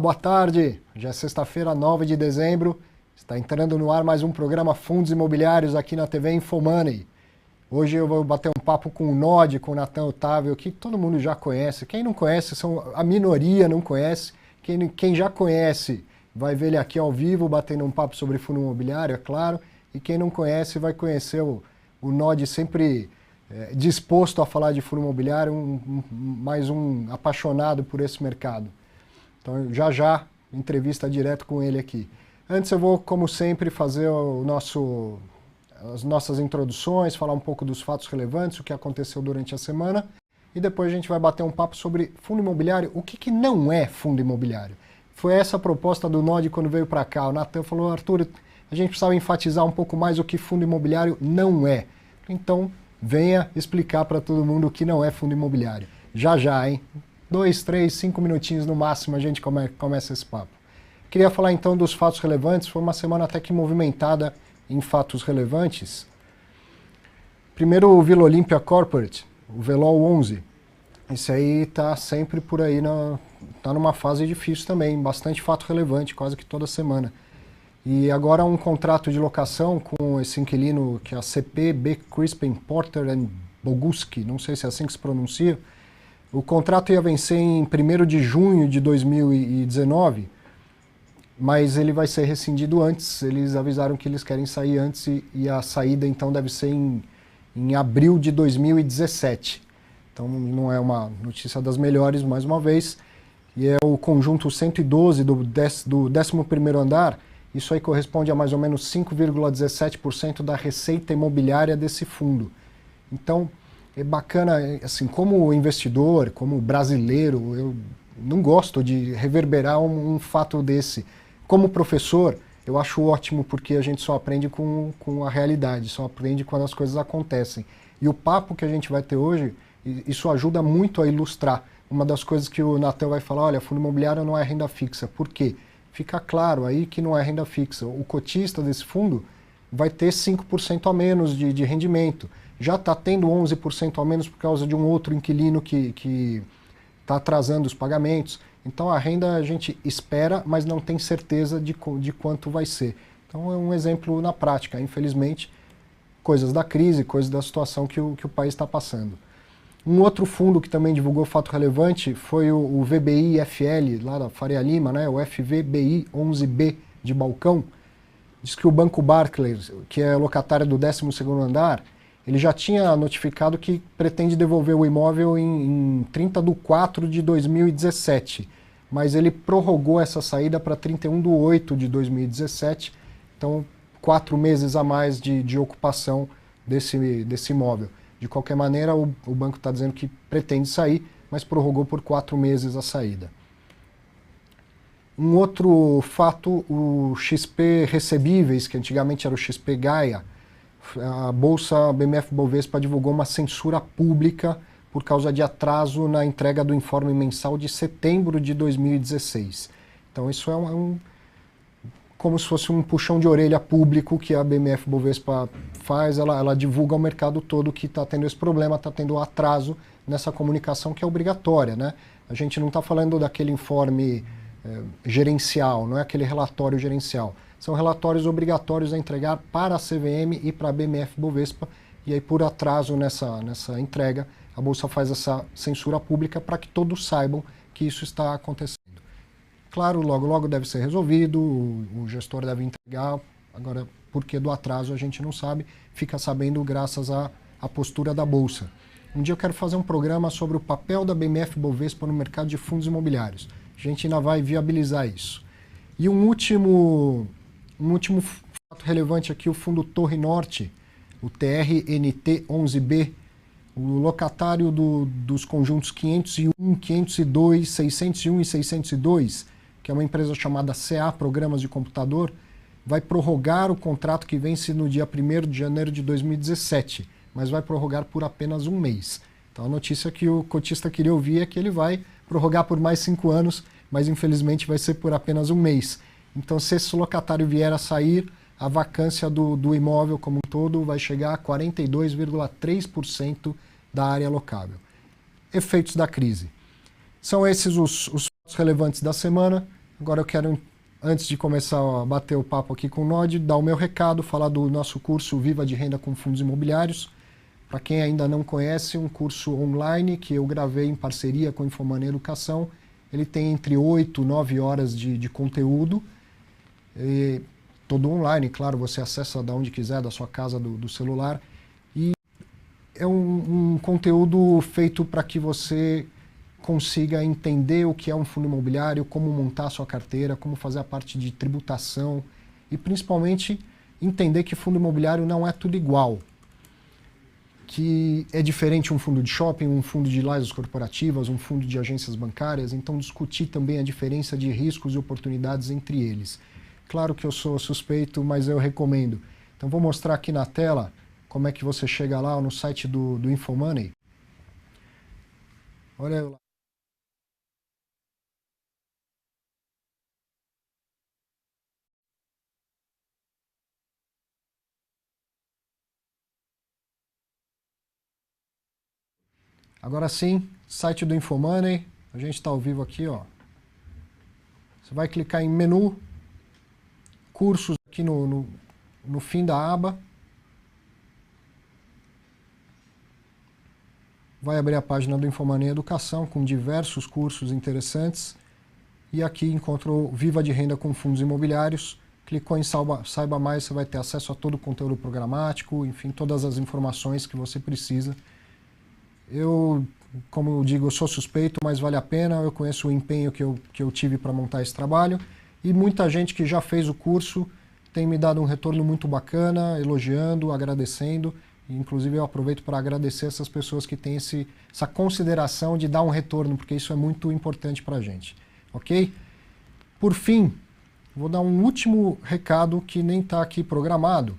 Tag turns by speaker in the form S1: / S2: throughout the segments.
S1: boa tarde. Já é sexta-feira, 9 de dezembro. Está entrando no ar mais um programa Fundos Imobiliários aqui na TV Infomoney. Hoje eu vou bater um papo com o Nod, com o Natan Otávio, que todo mundo já conhece. Quem não conhece, a minoria não conhece. Quem já conhece vai ver ele aqui ao vivo, batendo um papo sobre fundo imobiliário, é claro. E quem não conhece vai conhecer o Nod sempre disposto a falar de fundo imobiliário, mais um apaixonado por esse mercado. Então, já, entrevista direto com ele aqui. Antes eu vou, como sempre, fazer as nossas introduções, falar um pouco dos fatos relevantes, o que aconteceu durante a semana, e depois a gente vai bater um papo sobre fundo imobiliário, o que não é fundo imobiliário. Foi essa a proposta do Nod quando veio para cá. O Natan falou, Arthur, a gente precisava enfatizar um pouco mais o que fundo imobiliário não é. Então, venha explicar para todo mundo o que não é fundo imobiliário. Já, hein? 2, 3, 5 minutinhos no máximo a gente começa esse papo. Queria falar então dos fatos relevantes. Foi uma semana até que movimentada em fatos relevantes. Primeiro o Vila Olímpia Corporate, o VELOL 11. Esse aí está sempre por aí, está numa fase difícil também, bastante fato relevante, quase que toda semana. E agora um contrato de locação com esse inquilino que é a CP, B. Crispin, Porter and Boguski, não sei se é assim que se pronuncia. O contrato ia vencer em 1º de junho de 2019, mas ele vai ser rescindido antes. Eles avisaram que eles querem sair antes e a saída então deve ser em abril de 2017. Então não é uma notícia das melhores, mais uma vez. E é o conjunto 112 do 11º andar. Isso aí corresponde a mais ou menos 5,17% da receita imobiliária desse fundo. Então, é bacana, assim, como investidor, como brasileiro, eu não gosto de reverberar um fato desse. Como professor, eu acho ótimo porque a gente só aprende com a realidade, só aprende quando as coisas acontecem. E o papo que a gente vai ter hoje, isso ajuda muito a ilustrar. Uma das coisas que o Natan vai falar, olha, fundo imobiliário não é renda fixa. Por quê? Fica claro aí que não é renda fixa. O cotista desse fundo vai ter 5% a menos de rendimento. Já está tendo 11% a menos por causa de um outro inquilino que está atrasando os pagamentos. Então a renda a gente espera, mas não tem certeza de quanto vai ser. Então é um exemplo na prática. Infelizmente, coisas da crise, coisas da situação que o país está passando. Um outro fundo que também divulgou fato relevante foi o VBI-FL, lá da Faria Lima, né? O FVBI 11B de Balcão. Diz que o Banco Barclays, que é locatário do 12º andar, ele já tinha notificado que pretende devolver o imóvel em 30/4 de 2017, mas ele prorrogou essa saída para 31/8 de 2017, então 4 meses a mais de ocupação desse imóvel. De qualquer maneira, o banco está dizendo que pretende sair, mas prorrogou por 4 meses a saída. Um outro fato, o XP Recebíveis, que antigamente era o XP Gaia, a Bolsa BMF Bovespa divulgou uma censura pública por causa de atraso na entrega do informe mensal de setembro de 2016. Então isso é como se fosse um puxão de orelha público que a BMF Bovespa faz, ela divulga ao mercado todo que está tendo esse problema, está tendo atraso nessa comunicação que é obrigatória, né? A gente não está falando daquele informe gerencial, não é aquele relatório gerencial. São relatórios obrigatórios a entregar para a CVM e para a BMF Bovespa, e aí por atraso nessa entrega, a Bolsa faz essa censura pública para que todos saibam que isso está acontecendo. Claro, logo deve ser resolvido, o gestor deve entregar, agora, porque do atraso a gente não sabe, fica sabendo graças à postura da Bolsa. Um dia eu quero fazer um programa sobre o papel da BMF Bovespa no mercado de fundos imobiliários. A gente ainda vai viabilizar isso. E um último fato relevante aqui, o fundo Torre Norte, o TRNT 11B, o locatário dos conjuntos 501, 502, 601 e 602, que é uma empresa chamada CA Programas de Computador, vai prorrogar o contrato que vence no dia 1º de janeiro de 2017, mas vai prorrogar por apenas um mês. Então a notícia que o cotista queria ouvir é que ele vai prorrogar por mais 5 anos, mas infelizmente vai ser por apenas um mês. Então se esse locatário vier a sair, a vacância do imóvel como um todo vai chegar a 42,3% da área locável. Efeitos da crise. São esses os fatos relevantes da semana. Agora eu quero, antes de começar a bater o papo aqui com o Nod, dar o meu recado, falar do nosso curso Viva de Renda com Fundos Imobiliários. Para quem ainda não conhece, um curso online que eu gravei em parceria com a Infomoney Educação. Ele tem entre 8 e 9 horas de conteúdo, e todo online, claro, você acessa da onde quiser, da sua casa, do celular. E é um conteúdo feito para que você consiga entender o que é um fundo imobiliário, como montar a sua carteira, como fazer a parte de tributação e principalmente entender que fundo imobiliário não é tudo igual. Que é diferente um fundo de shopping, um fundo de lajes corporativas, um fundo de agências bancárias, então discutir também a diferença de riscos e oportunidades entre eles. Claro que eu sou suspeito, mas eu recomendo. Então vou mostrar aqui na tela como é que você chega lá no site do Infomoney. Olha lá. Agora sim, site do Infomoney, a gente está ao vivo aqui, ó. Você vai clicar em menu, cursos aqui no fim da aba. Vai abrir a página do Infomoney Educação com diversos cursos interessantes. E aqui encontrou Viva de Renda com Fundos Imobiliários. Clicou em Saiba Mais, você vai ter acesso a todo o conteúdo programático, enfim, todas as informações que você precisa. Eu, como eu digo, eu sou suspeito, mas vale a pena. Eu conheço o empenho que eu tive para montar esse trabalho. E muita gente que já fez o curso tem me dado um retorno muito bacana, elogiando, agradecendo. Inclusive eu aproveito para agradecer essas pessoas que têm essa consideração de dar um retorno, porque isso é muito importante para a gente. Ok? Por fim, vou dar um último recado que nem está aqui programado,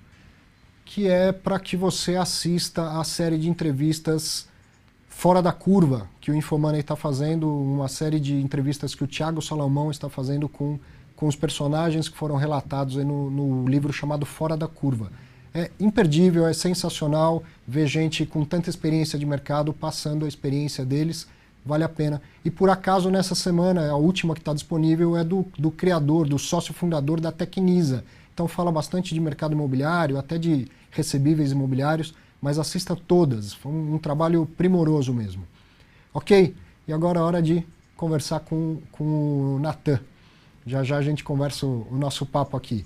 S1: que é para que você assista a série de entrevistas Fora da Curva, que o Infomoney está fazendo, uma série de entrevistas que o Thiago Salomão está fazendo com os personagens que foram relatados aí no livro chamado Fora da Curva. É imperdível, é sensacional ver gente com tanta experiência de mercado passando a experiência deles, vale a pena. E por acaso nessa semana, a última que está disponível é do criador, do sócio fundador da Tecnisa. Então fala bastante de mercado imobiliário, até de recebíveis imobiliários, mas assista todas, foi um trabalho primoroso mesmo. Ok? E agora é hora de conversar com o Natan. Já já a gente conversa o nosso papo aqui.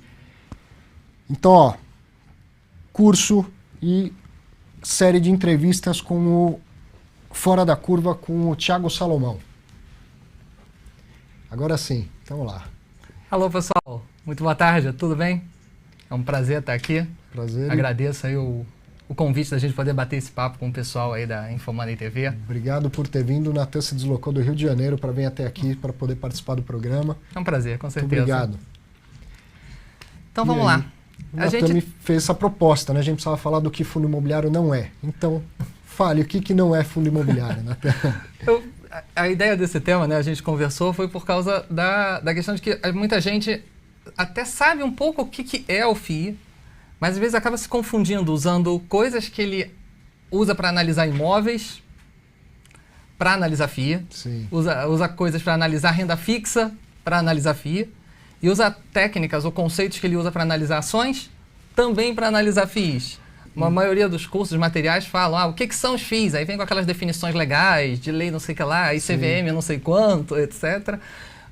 S1: Então, ó, curso e série de entrevistas com o Fora da Curva com o Thiago Salomão. Agora sim, vamos lá.
S2: Alô, pessoal. Muito boa tarde, tudo bem? É um prazer estar aqui.
S1: Prazer.
S2: Agradeço aí o convite da gente poder bater esse papo com o pessoal aí da Infomoney TV.
S1: Obrigado por ter vindo. O Natan se deslocou do Rio de Janeiro para vir até aqui para poder participar do programa.
S2: É um prazer, com certeza.
S1: Muito obrigado.
S2: Então vamos lá.
S1: O Natan me fez essa proposta, né? A gente precisava falar do que fundo imobiliário não é. Então, fale, o que não é fundo imobiliário, Natan?
S2: A ideia desse tema, né, a gente conversou, foi por causa da questão de que muita gente até sabe um pouco o que é o FII, mas às vezes acaba se confundindo, usando coisas que ele usa para analisar imóveis, para analisar FII, usa coisas para analisar renda fixa, para analisar FII, e usa técnicas ou conceitos que ele usa para analisar ações, também para analisar FIIs. A maioria dos cursos materiais falam, o que são os FIIs? Aí vem com aquelas definições legais, de lei não sei o que lá, ICVM não sei quanto, etc.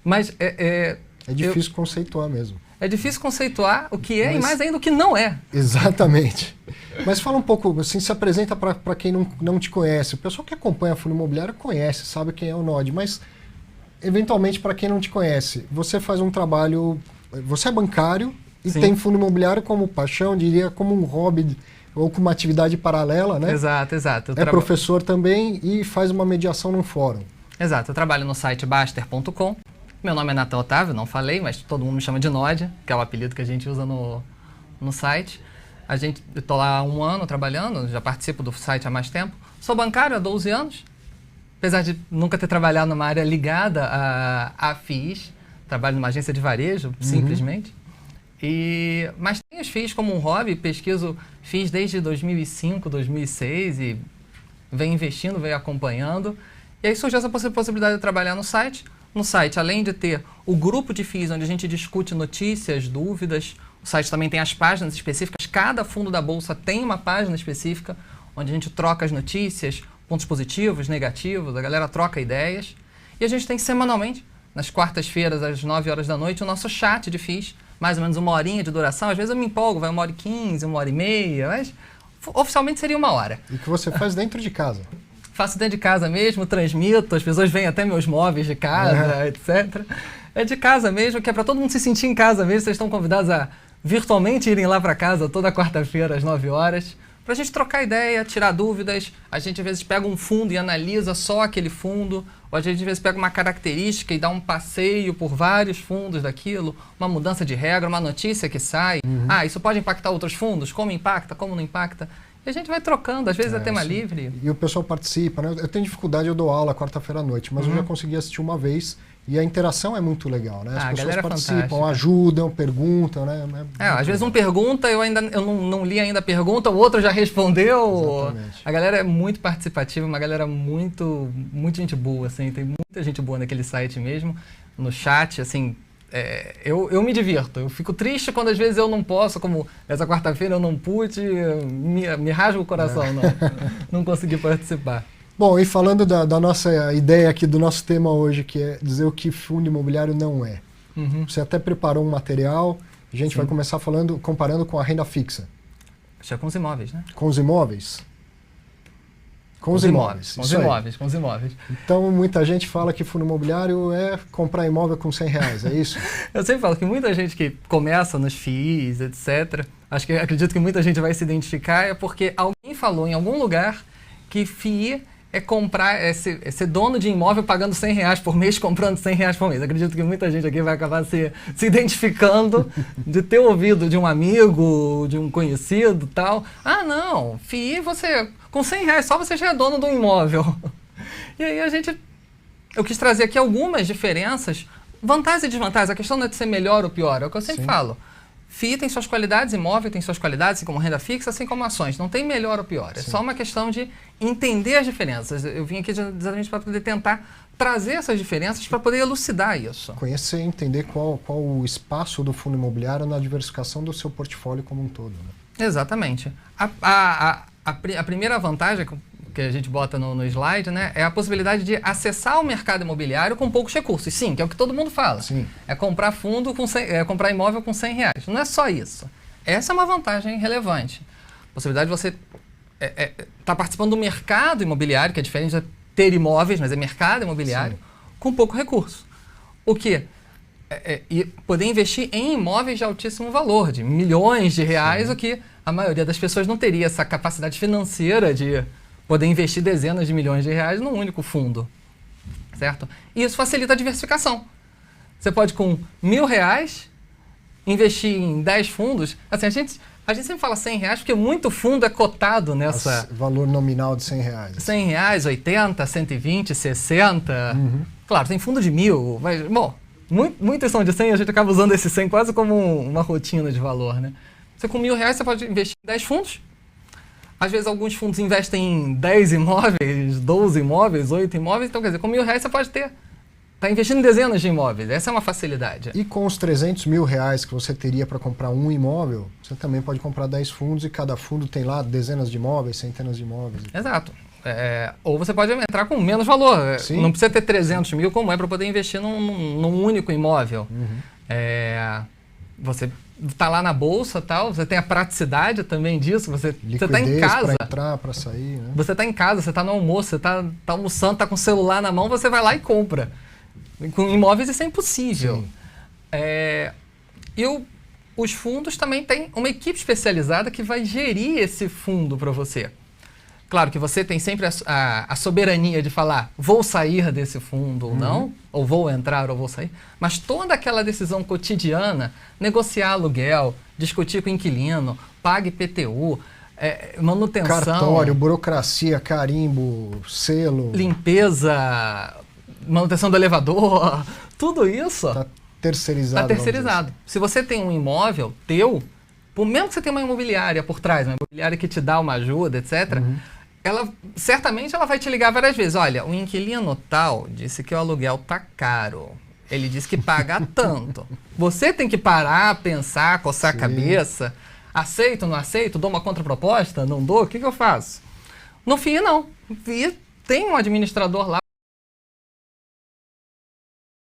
S2: Mas
S1: é difícil conceituar mesmo.
S2: É difícil conceituar o que é e mais ainda o que não é.
S1: Exatamente. Mas fala um pouco, assim, se apresenta para quem não te conhece. O pessoal que acompanha fundo imobiliário conhece, sabe quem é o Nod, mas eventualmente para quem não te conhece, você faz um trabalho, você é bancário e
S2: Sim.
S1: tem fundo imobiliário como paixão, diria como um hobby ou como uma atividade paralela, né?
S2: Exato.
S1: É professor também e faz uma mediação num fórum.
S2: Exato, eu trabalho no site baster.com. Meu nome é Natan Otávio, não falei, mas todo mundo me chama de Nod, que é o apelido que a gente usa no site. Eu estou lá há 1 ano trabalhando, já participo do site há mais tempo. Sou bancário há 12 anos, apesar de nunca ter trabalhado numa área ligada a FIIs. Trabalho numa agência de varejo, simplesmente. Mas tenho os FIIs como um hobby, pesquiso FIIs desde 2005, 2006 e venho investindo, venho acompanhando. E aí surgiu essa possibilidade de trabalhar no site. no site, além de ter o grupo de FIIs, onde a gente discute notícias, dúvidas, o site também tem as páginas específicas, cada fundo da Bolsa tem uma página específica, onde a gente troca as notícias, pontos positivos, negativos, a galera troca ideias. E a gente tem semanalmente, nas quartas-feiras, às 9 horas da noite, o nosso chat de FIIs, mais ou menos 1 horinha de duração. Às vezes eu me empolgo, vai 1h15, 1h30, mas oficialmente seria 1 hora.
S1: E que você faz dentro de casa.
S2: Faço dentro de casa mesmo, transmito, as pessoas veem até meus móveis de casa, etc. É de casa mesmo, que é para todo mundo se sentir em casa mesmo. Vocês estão convidados a virtualmente irem lá para casa toda quarta-feira às 9 horas, para a gente trocar ideia, tirar dúvidas. A gente às vezes pega um fundo e analisa só aquele fundo, ou a gente às vezes pega uma característica e dá um passeio por vários fundos daquilo, uma mudança de regra, uma notícia que sai. Isso pode impactar outros fundos? Como impacta? Como não impacta? E a gente vai trocando, às vezes é tema livre.
S1: E o pessoal participa, né? Eu tenho dificuldade, eu dou aula quarta-feira à noite, mas eu já consegui assistir uma vez e a interação é muito legal, né? As pessoas participam, fantástica. Ajudam, perguntam, né?
S2: Às vezes um pergunta, eu não li ainda a pergunta, o outro já respondeu. Exatamente. A galera é muito participativa, uma galera muito gente boa, assim, tem muita gente boa naquele site mesmo, no chat, assim. Eu me divirto, eu fico triste quando às vezes eu não posso, como essa quarta-feira eu não pude, me rasga o coração, não consegui participar.
S1: Bom, e falando da nossa ideia aqui, do nosso tema hoje, que é dizer o que fundo imobiliário não é. Você até preparou um material, a gente vai começar comparando com a renda fixa.
S2: Acho que é com os imóveis, né?
S1: Com os imóveis? Com os imóveis.
S2: Com os imóveis.
S1: Então, muita gente fala que fundo imobiliário é comprar imóvel com R$100, é isso?
S2: Eu sempre falo que muita gente que começa nos FIIs, etc., acredito que muita gente vai se identificar, é porque alguém falou em algum lugar que FII é comprar, é ser dono de imóvel pagando R$100 por mês, comprando R$100 por mês. Acredito que muita gente aqui vai acabar se identificando de ter ouvido de um amigo, de um conhecido e tal. Não, FII com R$100 só você já é dono do imóvel. E aí eu quis trazer aqui algumas diferenças, vantagens e desvantagens. A questão não é de ser melhor ou pior, é o que eu sempre falo. FII tem suas qualidades, imóvel tem suas qualidades, assim como renda fixa, assim como ações. Não tem melhor ou pior. É só uma questão de entender as diferenças. Eu vim aqui exatamente para poder tentar trazer essas diferenças para poder elucidar isso.
S1: Conhecer e entender qual o espaço do fundo imobiliário na diversificação do seu portfólio como um todo. Né?
S2: Exatamente. A primeira vantagem que a gente bota no slide, né, é a possibilidade de acessar o mercado imobiliário com poucos recursos. Sim, que é o que todo mundo fala.
S1: Sim.
S2: É comprar comprar imóvel com R$100. Não é só isso. Essa é uma vantagem relevante. A possibilidade de você estar participando do mercado imobiliário, que é diferente de ter imóveis, mas é mercado imobiliário, com pouco recurso. O quê? E poder investir em imóveis de altíssimo valor, de milhões de reais, o que a maioria das pessoas não teria essa capacidade financeira de poder investir dezenas de milhões de reais num único fundo, certo? E isso facilita a diversificação. Você pode, com R$1.000, investir em 10 fundos. Assim, a gente sempre fala R$100 porque muito fundo é cotado nessa...
S1: Valor nominal de R$100.
S2: R$100, 80, 120, 60. Claro, tem fundo de 1.000, mas, bom, muitos são de 100 e a gente acaba usando esse 100 quase como uma rotina de valor, né? Você com R$1.000 você pode investir em 10 fundos. Às vezes alguns fundos investem em 10 imóveis, 12 imóveis, 8 imóveis. Então, quer dizer, com R$1.000 você pode tá investindo em dezenas de imóveis. Essa é uma facilidade.
S1: E com os R$300 mil que você teria para comprar um imóvel, você também pode comprar 10 fundos e cada fundo tem lá dezenas de imóveis, centenas de imóveis.
S2: Exato. Ou você pode entrar com menos valor.
S1: Sim.
S2: Não precisa ter 300 mil como para poder investir num único imóvel. Você está lá na bolsa, tal, você tem a praticidade também disso, você está em casa.
S1: Para entrar, para sair, né?
S2: Você está em casa, você está no almoço, você está almoçando, está com o celular na mão, você vai lá e compra. Com imóveis isso é impossível. Os fundos também têm uma equipe especializada que vai gerir esse fundo para você. Claro que você tem sempre a soberania de falar, vou sair desse fundo ou não, ou vou entrar ou vou sair, mas toda aquela decisão cotidiana, negociar aluguel, discutir com o inquilino, pague IPTU, manutenção...
S1: Cartório, burocracia, carimbo, selo...
S2: Limpeza, manutenção do elevador, tudo isso...
S1: Está terceirizado.
S2: Está terceirizado. Se você tem um imóvel teu, por mesmo que você tenha uma imobiliária por trás, uma imobiliária que te dá uma ajuda, etc., certamente ela vai te ligar várias vezes. Olha, o inquilino tal disse que o aluguel tá caro. Ele disse que paga tanto. Você tem que parar, pensar, coçar a cabeça. Aceito, não aceito? Dou uma contraproposta? Não dou? O que eu faço? No FII, não. No FII tem um administrador lá.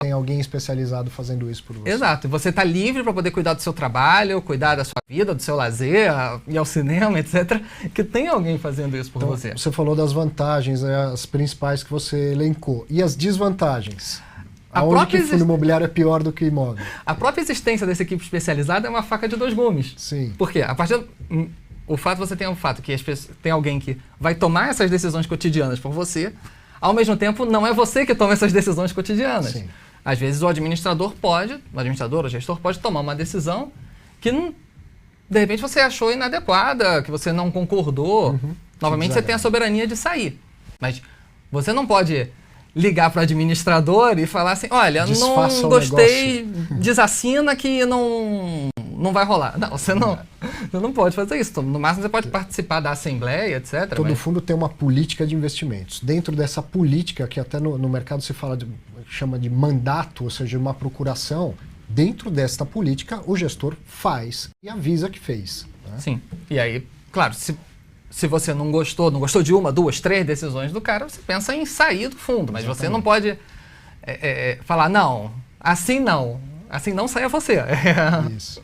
S1: Tem alguém especializado fazendo isso por você.
S2: Exato. E você está livre para poder cuidar do seu trabalho, cuidar da sua vida, do seu lazer, ir ao cinema, etc. Que tem alguém fazendo isso por você.
S1: Você falou das vantagens, as principais que você elencou. E as desvantagens? Aonde que fundo imobiliário é pior do que imóvel?
S2: A própria existência dessa equipe especializada é uma faca de dois gumes.
S1: Sim.
S2: Por quê? Você tem o fato que tem alguém que vai tomar essas decisões cotidianas por você, ao mesmo tempo não é você que toma essas decisões cotidianas.
S1: Sim.
S2: Às vezes o administrador ou o gestor pode tomar uma decisão que de repente você achou inadequada, que você não concordou. Novamente você tem a soberania de sair. Mas você não pode ligar para o administrador e falar assim, olha,
S1: desfaça
S2: não gostei, desassina que não vai rolar. Não, você não pode fazer isso. No máximo você pode participar da assembleia, etc.
S1: Todo fundo tem uma política de investimentos. Dentro dessa política, que até no mercado se chama de mandato, ou seja, uma procuração, dentro desta política o gestor faz e avisa que fez. Né?
S2: Sim. E aí, claro, se você não gostou de uma, duas, três decisões do cara, você pensa em sair do fundo. Mas Exatamente. Você não pode falar, não, assim não saia você.
S1: Isso.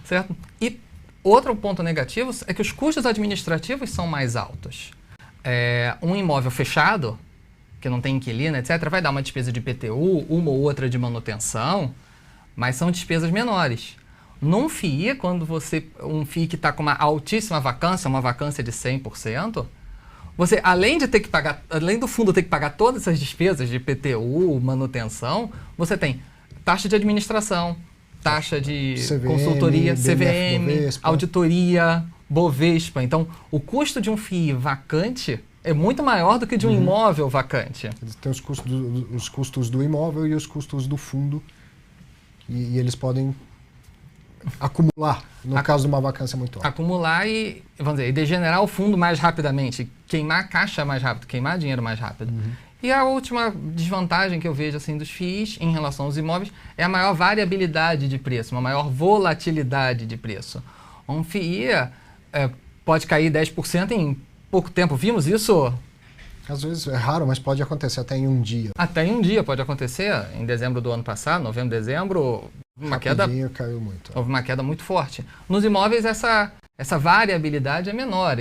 S2: Certo? E outro ponto negativo é que os custos administrativos são mais altos. Um imóvel fechado, que não tem inquilino, etc., vai dar uma despesa de IPTU, uma ou outra de manutenção, mas são despesas menores. Num FII, um FII que está com uma altíssima vacância, uma vacância de 100%, você, além do fundo ter que pagar todas essas despesas de IPTU, manutenção, você tem taxa de administração, taxa de
S1: CVM,
S2: consultoria,
S1: BNF,
S2: CVM,
S1: Bovespa.
S2: Auditoria, Bovespa. Então, o custo de um FII vacante é muito maior do que de um imóvel vacante.
S1: Tem os custos do imóvel e os custos do fundo, e eles podem acumular, no caso de uma vacância muito alta.
S2: Acumular e degenerar o fundo mais rapidamente, queimar a caixa mais rápido, queimar dinheiro mais rápido. E a última desvantagem que eu vejo assim, dos FIIs em relação aos imóveis é a maior variabilidade de preço, uma maior volatilidade de preço. Um FII pode cair 10% em pouco tempo. Vimos isso?
S1: Às vezes é raro, mas pode acontecer até em um dia.
S2: Até em um dia pode acontecer. Em dezembro do ano passado, novembro, dezembro,
S1: caiu muito.
S2: Houve uma queda muito forte. Nos imóveis, essa variabilidade é menor.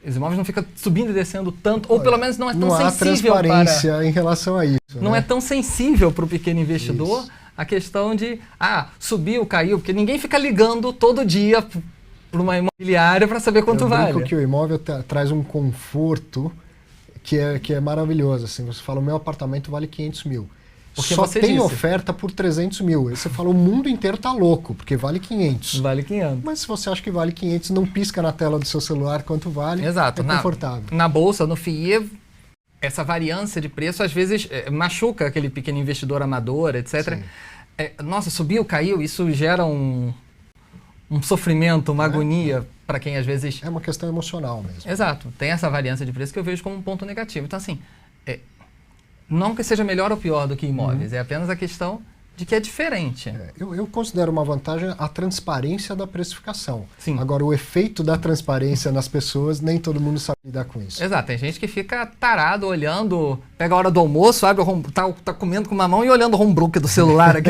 S2: Os imóveis não ficam subindo e descendo tanto, ou pelo menos não é tão sensível
S1: para... Não há transparência em relação a isso.
S2: Não é tão sensível para o pequeno investidor a questão de, subiu, caiu, porque ninguém fica ligando todo dia para uma imobiliária para saber quanto vale.
S1: Eu brinco que o imóvel traz um conforto que é maravilhoso. Assim, você fala, o meu apartamento vale 500 mil.
S2: Porque
S1: só
S2: você
S1: tem
S2: disse.
S1: Oferta por 300 mil. Aí você fala, o mundo inteiro tá louco, porque vale 500.
S2: Vale 500.
S1: Mas se você acha que vale 500, não pisca na tela do seu celular quanto vale.
S2: Exato.
S1: É confortável.
S2: Na bolsa, no FII, essa variância de preço às vezes machuca aquele pequeno investidor amador, etc. Nossa, subiu, caiu, isso gera um sofrimento, uma agonia para quem às vezes...
S1: É uma questão emocional mesmo.
S2: Exato. Tem essa variância de preço que eu vejo como um ponto negativo. Então, assim, não que seja melhor ou pior do que imóveis, é apenas a questão de que é diferente.
S1: Eu considero uma vantagem a transparência da precificação.
S2: Sim.
S1: Agora, o efeito da transparência nas pessoas, nem todo mundo sabe lidar com isso.
S2: Exato. Tem gente que fica tarado olhando, pega a hora do almoço, abre tá comendo com uma mão e olhando o homebrook do celular aqui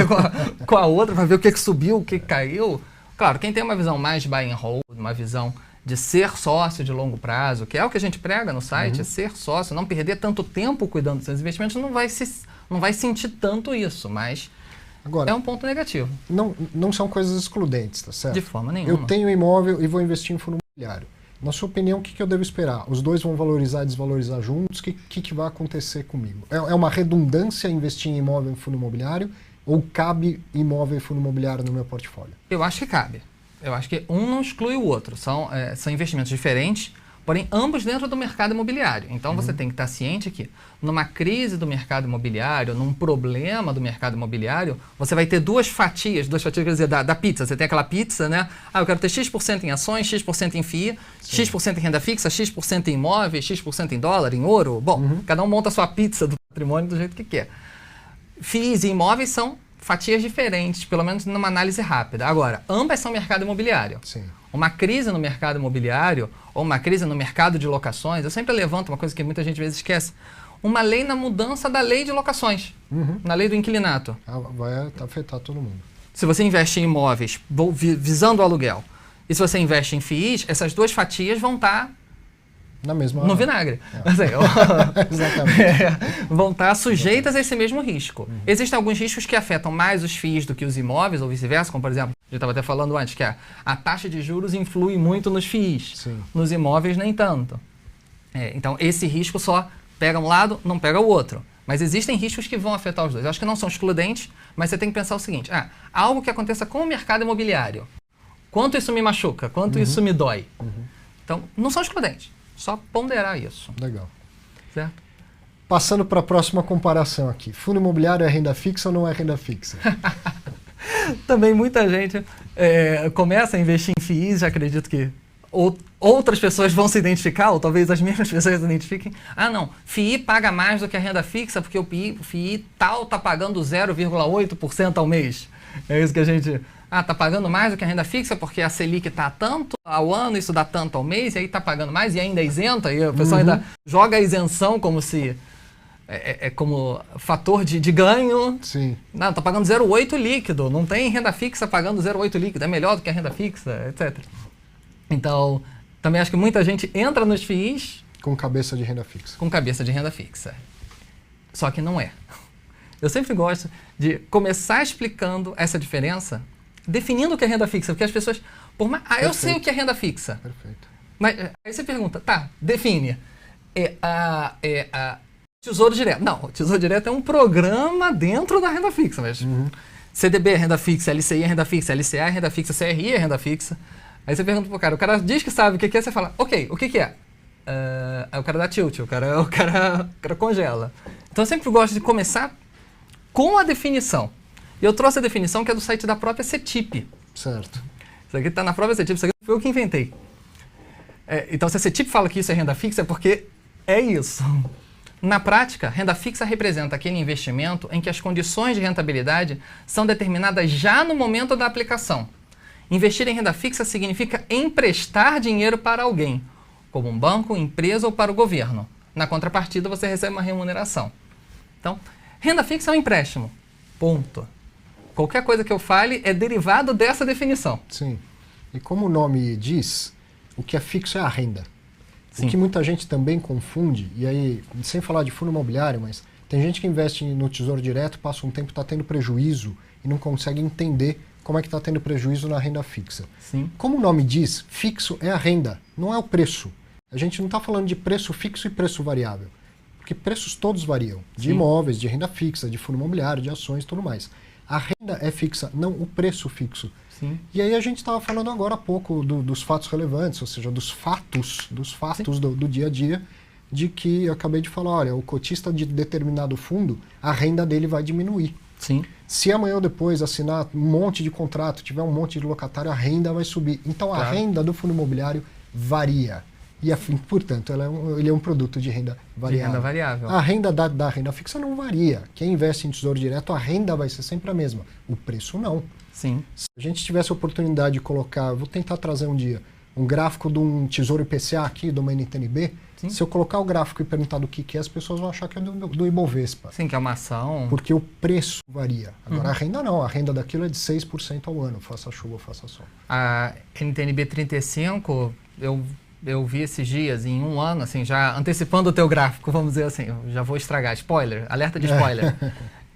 S2: com a outra para ver o que subiu, o que caiu. Claro, quem tem uma visão mais de buy and hold, uma visão de ser sócio de longo prazo, que é o que a gente prega no site, ser sócio, não perder tanto tempo cuidando dos seus investimentos, não vai sentir tanto isso, mas
S1: agora,
S2: é um ponto negativo.
S1: Não são coisas excludentes, tá certo?
S2: De forma nenhuma.
S1: Eu tenho imóvel e vou investir em fundo imobiliário. Na sua opinião, o que eu devo esperar? Os dois vão valorizar e desvalorizar juntos? O que vai acontecer comigo? É uma redundância investir em imóvel e fundo imobiliário? Ou cabe imóvel e fundo imobiliário no meu portfólio?
S2: Eu acho que cabe. Eu acho que um não exclui o outro. São investimentos diferentes, porém ambos dentro do mercado imobiliário. Então você tem que estar ciente que numa crise do mercado imobiliário, num problema do mercado imobiliário, você vai ter duas fatias quer dizer, da pizza. Você tem aquela pizza, né? Eu quero ter X% em ações, X% em FII, X% em renda fixa, X% em imóveis, X% em dólar, em ouro. Bom, cada um monta a sua pizza do patrimônio do jeito que quer. FIIs e imóveis são fatias diferentes, pelo menos numa análise rápida. Agora, ambas são mercado imobiliário.
S1: Sim.
S2: Uma crise no mercado imobiliário ou uma crise no mercado de locações, eu sempre levanto uma coisa que muita gente às vezes esquece, uma lei na mudança da lei de locações, na lei do inquilinato.
S1: Vai afetar todo mundo.
S2: Se você investe em imóveis visando o aluguel e se você investe em FIIs, essas duas fatias vão estar
S1: na mesma
S2: no vinagre.
S1: Exatamente.
S2: Vão estar sujeitas a esse mesmo risco. Existem alguns riscos que afetam mais os FIIs do que os imóveis, ou vice-versa, como por exemplo, eu estava até falando antes, que a taxa de juros influi muito nos FIIs.
S1: Sim.
S2: Nos imóveis, nem tanto. Então, esse risco só pega um lado, não pega o outro. Mas existem riscos que vão afetar os dois. Eu acho que não são excludentes, mas você tem que pensar o seguinte, algo que aconteça com o mercado imobiliário, quanto isso me machuca, quanto isso me dói. Então, não são excludentes. Só ponderar isso.
S1: Legal.
S2: Certo?
S1: Passando para a próxima comparação aqui. Fundo imobiliário é renda fixa ou não é renda fixa?
S2: Também muita gente começa a investir em FIIs, já acredito que outras pessoas vão se identificar, ou talvez as mesmas pessoas se identifiquem. Não, FII paga mais do que a renda fixa, porque o FII tal está pagando 0,8% ao mês. É isso que a gente... tá pagando mais do que a renda fixa porque a Selic está tanto ao ano, isso dá tanto ao mês, e aí está pagando mais e ainda é isenta, e o pessoal ainda joga a isenção como se... como fator de ganho.
S1: Sim.
S2: Não, está pagando 0,8 líquido, não tem renda fixa pagando 0,8 líquido, é melhor do que a renda fixa, etc. Então, também acho que muita gente entra nos FIIs...
S1: Com cabeça de renda fixa.
S2: Com cabeça de renda fixa. Só que não é. Eu sempre gosto de começar explicando essa diferença, definindo o que é renda fixa, porque as pessoas... eu sei o que é renda fixa.
S1: Perfeito.
S2: Mas aí você pergunta, define. Tesouro Direto. Não, o Tesouro Direto é um programa dentro da renda fixa, mas CDB é renda fixa, LCI é renda fixa, LCA é renda fixa, CRI é renda fixa. Aí você pergunta pro cara, o cara diz que sabe o que é, você fala, ok, o que é? Aí o cara dá tilt, o cara congela. Então eu sempre gosto de começar com a definição. E eu trouxe a definição que é do site da própria CETIP.
S1: Certo.
S2: Isso aqui está na própria CETIP, isso aqui foi eu que inventei. Então se a CETIP fala que isso é renda fixa é porque é isso. Na prática, renda fixa representa aquele investimento em que as condições de rentabilidade são determinadas já no momento da aplicação. Investir em renda fixa significa emprestar dinheiro para alguém, como um banco, empresa ou para o governo. Na contrapartida, você recebe uma remuneração. Então, renda fixa é um empréstimo. Ponto. Qualquer coisa que eu fale é derivado dessa definição.
S1: Sim. E como o nome diz, o que é fixo é a renda.
S2: Sim.
S1: O que muita gente também confunde, e aí, sem falar de fundo imobiliário, mas tem gente que investe no Tesouro Direto, passa um tempo, está tendo prejuízo e não consegue entender como é que está tendo prejuízo na renda fixa.
S2: Sim.
S1: Como o nome diz, fixo é a renda, não é o preço. A gente não está falando de preço fixo e preço variável, porque preços todos variam, de imóveis, de renda fixa, de fundo imobiliário, de ações e tudo mais. A renda é fixa, não o preço fixo.
S2: Sim.
S1: E aí a gente estava falando agora há pouco dos fatos relevantes, ou seja, dos fatos do dia a dia, de que eu acabei de falar, olha, o cotista de determinado fundo, a renda dele vai diminuir.
S2: Sim.
S1: Se amanhã ou depois assinar um monte de contrato, tiver um monte de locatário, a renda vai subir. Então a renda do fundo imobiliário varia. E, portanto, ele é um produto de renda variável.
S2: De renda variável.
S1: A renda da renda fixa não varia. Quem investe em Tesouro Direto, a renda vai ser sempre a mesma. O preço não.
S2: Sim.
S1: Se a gente tivesse a oportunidade de colocar, vou tentar trazer um dia, um gráfico de um Tesouro IPCA aqui, de uma NTNB, se eu colocar o gráfico e perguntar do que é, as pessoas vão achar que é do Ibovespa.
S2: Sim, que é uma ação.
S1: Porque o preço varia. Agora a renda não, a renda daquilo é de 6% ao ano, faça chuva, faça sol.
S2: A NTNB 35, eu vi esses dias, em um ano, assim, já antecipando o teu gráfico, vamos dizer assim, eu já vou estragar, spoiler, alerta de spoiler.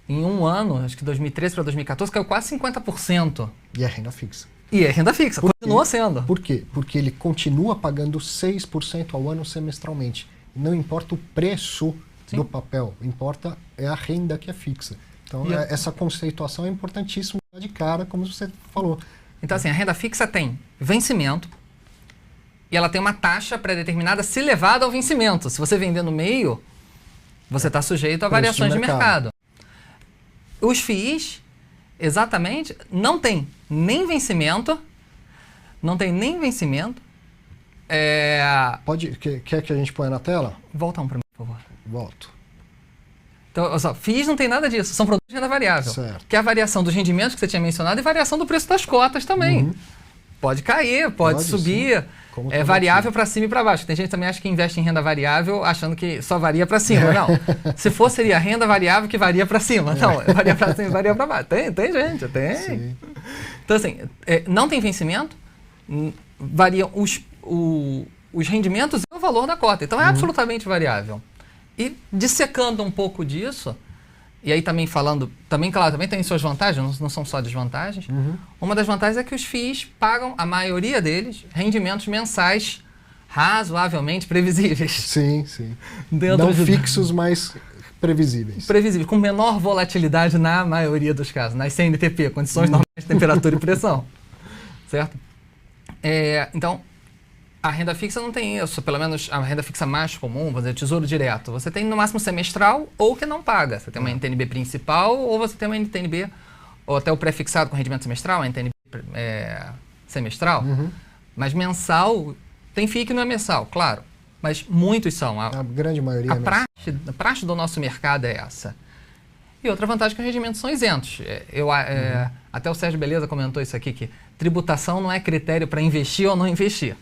S2: Em um ano, acho que 2013 para 2014, caiu quase 50%.
S1: E é renda fixa.
S2: E é renda fixa, continua sendo.
S1: Por quê? Porque ele continua pagando 6% ao ano semestralmente. Não importa o preço do papel, importa é a renda que é fixa. Então, essa conceituação é importantíssima de cara, como você falou.
S2: Então, assim, a renda fixa tem vencimento, e ela tem uma taxa pré-determinada se levada ao vencimento. Se você vender no meio, você está sujeito a variações de mercado. Os FIIs, exatamente, não tem nem vencimento.
S1: Quer que a gente ponha na tela?
S2: Volta um para mim, por favor.
S1: Volto.
S2: Então, olha só, FIIs não tem nada disso, são produtos de renda variável.
S1: Certo.
S2: Que é a variação dos rendimentos que você tinha mencionado e variação do preço das cotas também. Pode cair, pode subir. É variável para cima e para baixo. Tem gente que também acha que investe em renda variável achando que só varia para cima. Não. Se for, seria renda variável que varia para cima. Não, varia para cima e varia para baixo. Tem gente, tem. Sim. Então, assim, não tem vencimento, variam os rendimentos e o valor da cota. Então, é absolutamente variável. E dissecando um pouco disso, e aí também falando, claro, também tem suas vantagens, não são só desvantagens. Uma das vantagens é que os FIIs pagam, a maioria deles, rendimentos mensais razoavelmente previsíveis.
S1: Sim. Não fixos, mas previsíveis.
S2: Previsíveis, com menor volatilidade na maioria dos casos, nas CNTP, condições normais de temperatura e pressão. Certo? Então, a renda fixa não tem isso, pelo menos a renda fixa mais comum, vamos dizer, tesouro direto. Você tem no máximo semestral ou que não paga. Você tem uma NTNB principal ou você tem uma NTNB, ou até o pré-fixado com rendimento semestral, uma NTNB semestral. Mas mensal, tem FII que não é mensal, claro. Mas muitos são.
S1: A grande maioria
S2: a praxe do nosso mercado é essa. E outra vantagem é que os rendimentos são isentos. Até o Sérgio Beleza comentou isso aqui, que tributação não é critério para investir ou não investir.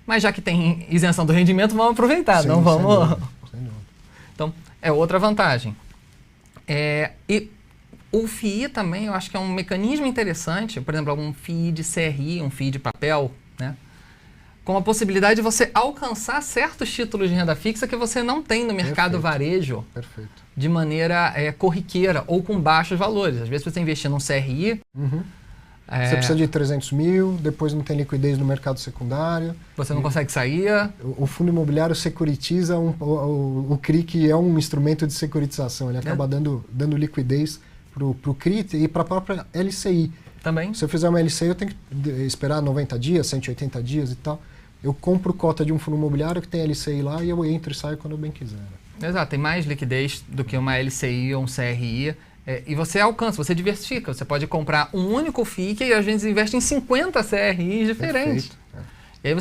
S2: Mas já que tem isenção do rendimento, vamos aproveitar,
S1: sim,
S2: não vamos...
S1: Sem dúvida.
S2: Então, é outra vantagem. E o FII também, eu acho que é um mecanismo interessante, por exemplo, algum FII de CRI, um FII de papel, né? Com a possibilidade de você alcançar certos títulos de renda fixa que você não tem no mercado varejo de maneira corriqueira ou com baixos valores. Às vezes, você investir num CRI...
S1: Você precisa de 300 mil, depois não tem liquidez no mercado secundário.
S2: Você não consegue sair.
S1: O fundo imobiliário securitiza o CRI, que é um instrumento de securitização. Ele acaba dando liquidez para o CRI e para a própria LCI.
S2: Também.
S1: Se eu fizer uma LCI, eu tenho que esperar 90 dias, 180 dias e tal. Eu compro cota de um fundo imobiliário que tem LCI lá e eu entro e saio quando eu bem quiser.
S2: Exato, tem mais liquidez do que uma LCI ou um CRI. E você alcança, você diversifica. Você pode comprar um único FII que às vezes investe em 50 CRIs diferentes. E aí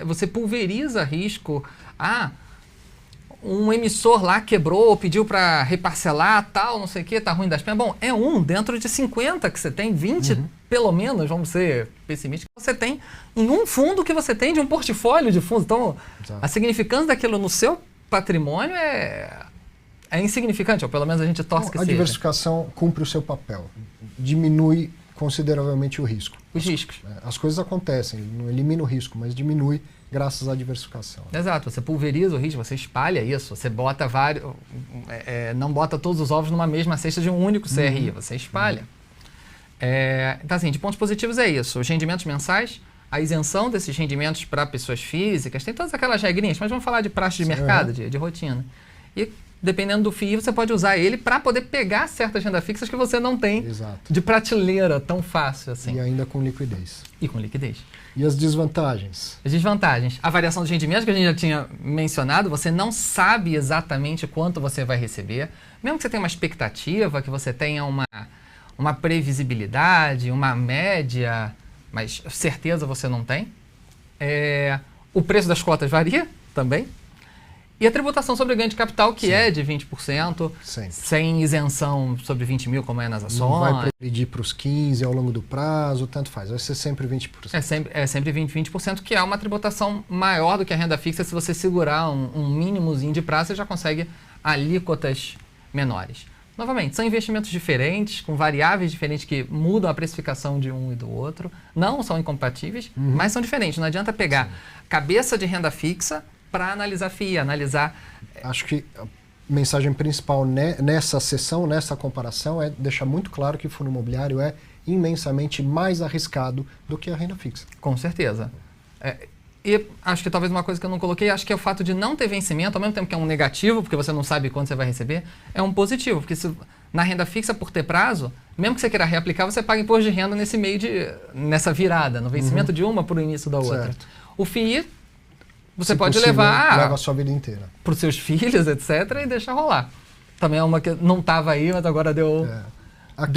S2: você pulveriza risco. Um emissor lá quebrou, pediu para reparcelar, tal, não sei o que, tá ruim das pernas. Bom, é um dentro de 50 que você tem, 20 pelo menos, vamos ser pessimistas, que você tem em um fundo que você tem de um portfólio de fundos. Então, a significância daquilo no seu patrimônio é insignificante, ou pelo menos a gente torce que seja.
S1: A diversificação cumpre o seu papel, diminui consideravelmente o risco.
S2: Os riscos.
S1: As coisas acontecem, não elimina o risco, mas diminui graças à diversificação.
S2: Exato, você pulveriza o risco, você espalha isso, você bota vários... não bota todos os ovos numa mesma cesta de um único CRI, você espalha. Então, assim, de pontos positivos é isso, os rendimentos mensais, a isenção desses rendimentos para pessoas físicas, tem todas aquelas regrinhas, mas vamos falar de praxe de mercado, de rotina. E dependendo do FII, você pode usar ele para poder pegar certas rendas fixas que você não tem de prateleira tão fácil assim.
S1: E ainda com liquidez.
S2: E com liquidez.
S1: E as desvantagens?
S2: As desvantagens. A variação dos rendimentos, que a gente já tinha mencionado, você não sabe exatamente quanto você vai receber. Mesmo que você tenha uma expectativa, que você tenha uma previsibilidade, uma média, mas certeza você não tem. O preço das cotas varia também. E a tributação sobre ganho de capital, que é de 20%, sem isenção sobre 20 mil, como é nas ações.
S1: Não vai progredir para os 15% ao longo do prazo, tanto faz, vai ser sempre 20%.
S2: É sempre 20%, que é uma tributação maior do que a renda fixa. Se você segurar um mínimozinho de prazo, você já consegue alíquotas menores. Novamente, são investimentos diferentes, com variáveis diferentes que mudam a precificação de um e do outro. Não são incompatíveis, mas são diferentes. Não adianta pegar cabeça de renda fixa para analisar FII, analisar...
S1: Acho que a mensagem principal nessa sessão, nessa comparação, é deixar muito claro que o fundo imobiliário é imensamente mais arriscado do que a renda fixa.
S2: Com certeza. E acho que talvez uma coisa que eu não coloquei, acho que é o fato de não ter vencimento, ao mesmo tempo que é um negativo, porque você não sabe quando você vai receber, é um positivo, porque na renda fixa, por ter prazo, mesmo que você queira reaplicar, você paga imposto de renda nessa virada, no vencimento de uma para o início da outra.
S1: Certo.
S2: O FII você
S1: se
S2: pode
S1: possível,
S2: levar
S1: leva a sua vida inteira.
S2: para os seus filhos, etc., e deixa rolar. Também é uma que não estava aí, mas agora deu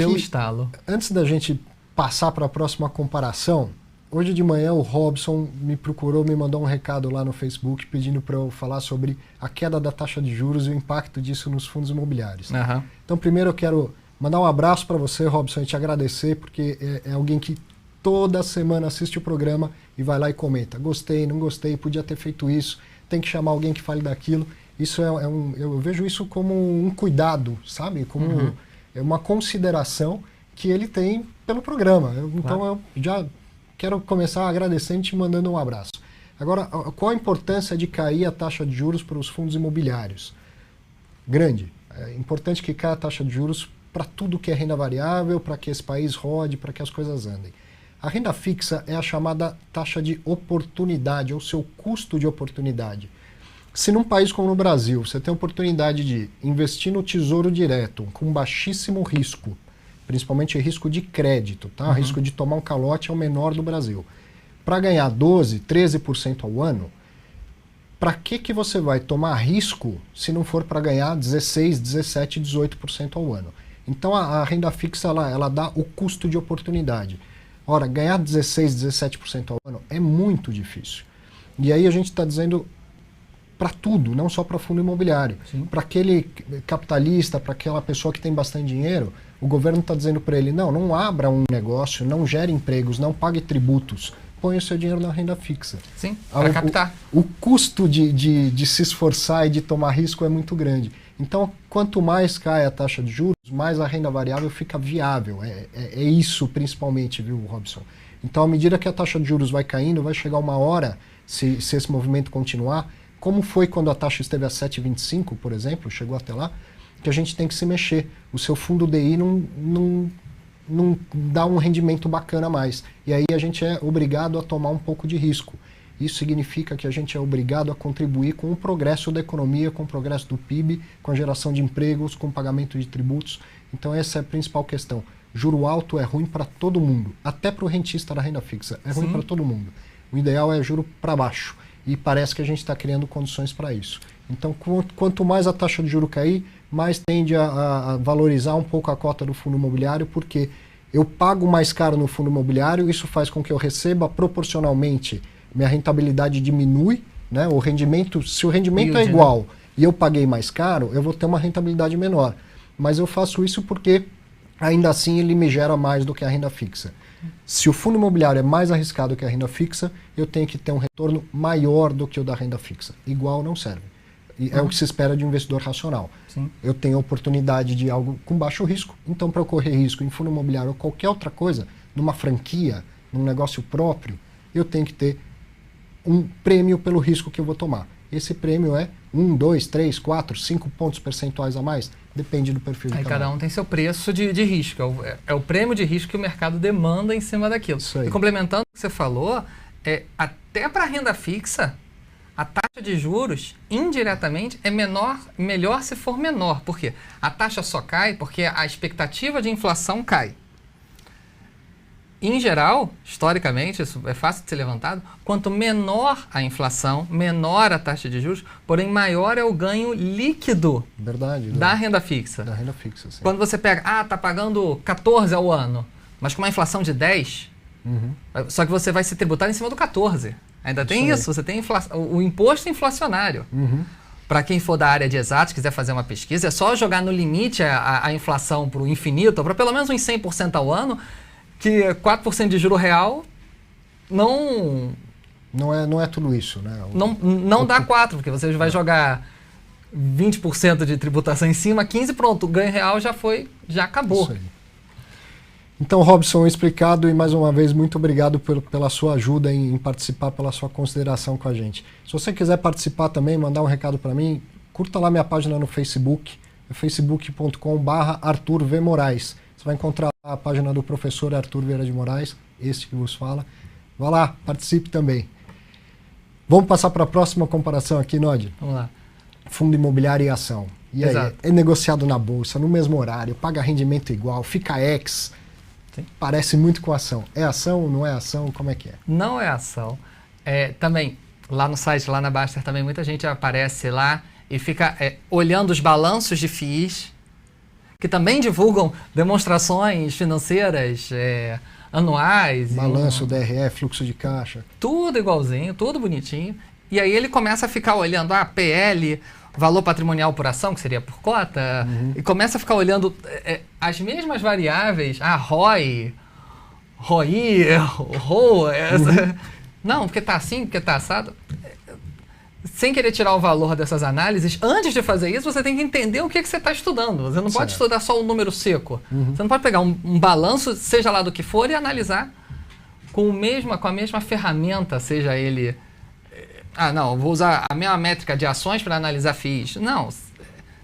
S2: um estalo.
S1: Antes da gente passar para a próxima comparação, hoje de manhã o Robson me procurou, me mandou um recado lá no Facebook pedindo para eu falar sobre a queda da taxa de juros e o impacto disso nos fundos imobiliários.
S2: Uhum.
S1: Então, primeiro eu quero mandar um abraço para você, Robson, e te agradecer, porque é alguém que toda semana assiste o programa e vai lá e comenta. Gostei, não gostei, podia ter feito isso, tem que chamar alguém que fale daquilo. Isso eu vejo isso como um cuidado, sabe? Como uma consideração que ele tem pelo programa. Então eu já quero começar agradecendo e te mandando um abraço. Agora, qual a importância de cair a taxa de juros para os fundos imobiliários? Grande. É importante que caia a taxa de juros para tudo que é renda variável, para que esse país rode, para que as coisas andem. A renda fixa é a chamada taxa de oportunidade, ou seu custo de oportunidade. Se num país como no Brasil você tem a oportunidade de investir no Tesouro Direto com baixíssimo risco, principalmente risco de crédito, tá? O risco de tomar um calote é o menor do Brasil. Para ganhar 12%, 13% ao ano, para que você vai tomar risco se não for para ganhar 16%, 17%, 18% ao ano? Então a renda fixa ela dá o custo de oportunidade. Ora, ganhar 16%, 17% ao ano é muito difícil. E aí a gente está dizendo para tudo, não só para fundo imobiliário. Para aquele capitalista, para aquela pessoa que tem bastante dinheiro, o governo está dizendo para ele, não abra um negócio, não gere empregos, não pague tributos, põe o seu dinheiro na renda fixa.
S2: Sim, para captar.
S1: O custo de se esforçar e de tomar risco é muito grande. Então, quanto mais cai a taxa de juros, mais a renda variável fica viável. É isso principalmente, viu, Robson? Então, à medida que a taxa de juros vai caindo, vai chegar uma hora, se esse movimento continuar, como foi quando a taxa esteve a 7,25, por exemplo, chegou até lá, que a gente tem que se mexer. O seu fundo DI não dá um rendimento bacana mais. E aí a gente é obrigado a tomar um pouco de risco. Isso significa que a gente é obrigado a contribuir com o progresso da economia, com o progresso do PIB, com a geração de empregos, com o pagamento de tributos. Então essa é a principal questão. Juro alto é ruim para todo mundo, até para o rentista da renda fixa. É ruim para todo mundo. O ideal é juro para baixo. E parece que a gente está criando condições para isso. Então, quanto mais a taxa de juro cair, mais tende a valorizar um pouco a cota do fundo imobiliário, porque eu pago mais caro no fundo imobiliário, isso faz com que eu receba proporcionalmente, minha rentabilidade diminui, né? O rendimento, se o rendimento é igual e eu paguei mais caro, eu vou ter uma rentabilidade menor. Mas eu faço isso porque, ainda assim, ele me gera mais do que a renda fixa. Se o fundo imobiliário é mais arriscado que a renda fixa, eu tenho que ter um retorno maior do que o da renda fixa. Igual não serve. E é o que se espera de um investidor racional.
S2: Sim.
S1: Eu tenho a oportunidade de algo com baixo risco, então para eu correr risco em fundo imobiliário ou qualquer outra coisa, numa franquia, num negócio próprio, eu tenho que ter um prêmio pelo risco que eu vou tomar. Esse prêmio é 1, 2, 3, 4, 5 pontos percentuais a mais, depende do perfil de
S2: cada um tem seu preço de risco, é o prêmio de risco que o mercado demanda em cima daquilo. E complementando o que você falou, até para a renda fixa, a taxa de juros, indiretamente, é melhor se for menor. Por quê? A taxa só cai porque a expectativa de inflação cai. Em geral, historicamente, isso é fácil de ser levantado, quanto menor a inflação, menor a taxa de juros, porém maior é o ganho líquido da renda fixa.
S1: Da renda fixa, sim.
S2: Quando você pega, tá pagando 14 ao ano, mas com uma inflação de 10, só que você vai se tributar em cima do 14. Ainda tem isso, você tem o imposto inflacionário. Para quem for da área de exatos, quiser fazer uma pesquisa, é só jogar no limite a inflação para o infinito, para pelo menos uns 100% ao ano, que 4% de juro real não
S1: é tudo isso, né?
S2: Não dá 4%, porque você vai jogar 20% de tributação em cima, 15%, pronto, o ganho real já acabou.
S1: Isso aí. Então, Robson, explicado e mais uma vez, muito obrigado pela sua ajuda em participar, pela sua consideração com a gente. Se você quiser participar também, mandar um recado para mim, curta lá minha página no Facebook, é facebook.com/Arthur V. Moraes. Você vai encontrar a página do professor Arthur Vieira de Moraes, este que vos fala. Vá lá, participe também. Vamos passar para a próxima comparação aqui, Nod?
S2: Vamos lá.
S1: Fundo imobiliário e ação. E aí,
S2: Exato.
S1: é negociado na bolsa, no mesmo horário, paga rendimento igual, fica ex.
S2: Sim.
S1: Parece muito com ação. É ação ou não é ação? Como é que é?
S2: Não é ação. Também, Lá no site, lá na Baster também, muita gente aparece lá e fica olhando os balanços de FIIs, que também divulgam demonstrações financeiras anuais.
S1: Balanço, DRE, fluxo de caixa.
S2: Tudo igualzinho, tudo bonitinho. E aí ele começa a ficar olhando PL, valor patrimonial por ação, que seria por cota, e começa a ficar olhando as mesmas variáveis, ROI, ROA, não, porque tá assim, porque tá assado. Sem querer tirar o valor dessas análises, antes de fazer isso, você tem que entender o que você está estudando. Você não pode estudar só o número seco. Você não pode pegar um balanço, seja lá do que for, e analisar com a mesma ferramenta, seja ele... não, vou usar a mesma métrica de ações para analisar FIIs. Não,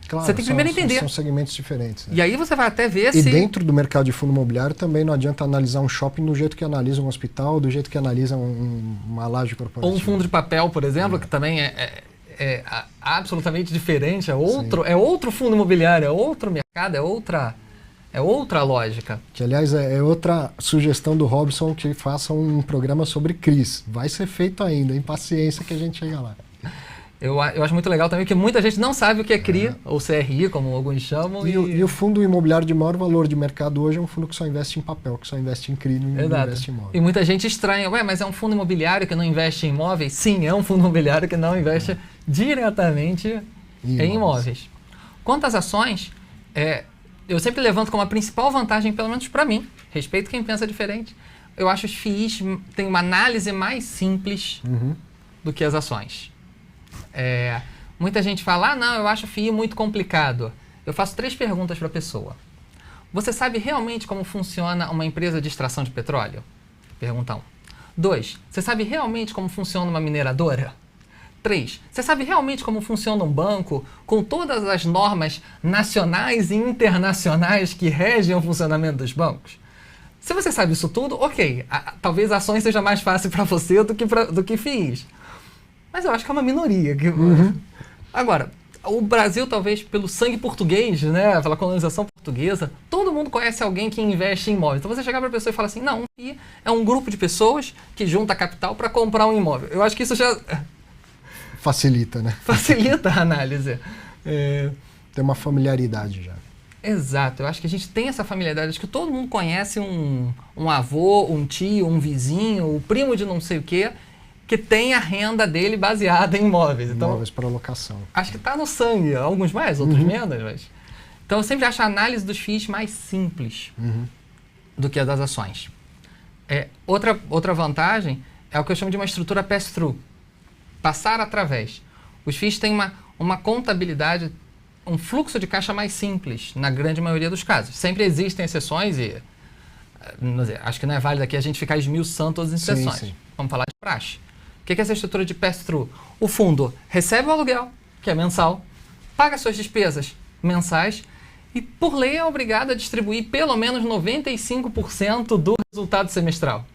S1: claro,
S2: você tem que primeiro entender.
S1: São segmentos diferentes. Né?
S2: E aí você vai até ver
S1: se... E dentro do mercado de fundo imobiliário também não adianta analisar um shopping do jeito que analisa um hospital, do jeito que analisa uma laje corporativa.
S2: Ou um fundo de papel, por exemplo, que também é absolutamente diferente. É outro fundo imobiliário, é outro mercado, é outra lógica.
S1: Que, aliás, é outra sugestão do Robson, que faça um programa sobre CRIs. Vai ser feito ainda, em paciência que a gente chega lá.
S2: Eu acho muito legal também que muita gente não sabe o que é CRI, ou CRI, como alguns chamam.
S1: E o fundo imobiliário de maior valor de mercado hoje é um fundo que só investe em papel, que só investe em CRI, não investe em imóvel.
S2: E muita gente estranha, mas é um fundo imobiliário que não investe em imóveis? Sim, é um fundo imobiliário que não investe diretamente em imóveis. Quanto às ações, eu sempre levanto como a principal vantagem, pelo menos para mim, respeito quem pensa diferente, eu acho que os FIIs têm uma análise mais simples do que as ações. Muita gente fala, não, eu acho o FII muito complicado. Eu faço 3 perguntas para a pessoa. Você sabe realmente como funciona uma empresa de extração de petróleo? Pergunta 1. 2. Você sabe realmente como funciona uma mineradora? 3. Você sabe realmente como funciona um banco com todas as normas nacionais e internacionais que regem o funcionamento dos bancos? Se você sabe isso tudo, ok. Talvez ações seja mais fácil para você do que FIIs. Mas eu acho que é uma minoria. Agora, o Brasil, talvez pelo sangue português, né, pela colonização portuguesa, todo mundo conhece alguém que investe em imóveis. Então você chegar para a pessoa e falar assim, não, um FII é um grupo de pessoas que junta capital para comprar um imóvel. Eu acho que isso já...
S1: Facilita, né?
S2: Facilita a análise.
S1: Tem uma familiaridade já.
S2: Exato. Eu acho que a gente tem essa familiaridade. Acho que todo mundo conhece um avô, um tio, um vizinho, o primo de não sei o quê, que tem a renda dele baseada em imóveis. Então,
S1: imóveis para locação.
S2: Acho que está no sangue. Alguns mais, outros menos. Mas... Então, eu sempre acho a análise dos FIIs mais simples do que a das ações. Outra vantagem é o que eu chamo de uma estrutura pass-through. Passar através. Os FIIs têm uma contabilidade, um fluxo de caixa mais simples, na grande maioria dos casos. Sempre existem exceções e... acho que não é válido aqui a gente ficar esmiuçando todas as exceções. Sim. Vamos falar de praxe. O que é essa estrutura de pass-through? O fundo recebe o aluguel, que é mensal, paga suas despesas mensais e, por lei, é obrigado a distribuir pelo menos 95% do resultado semestral,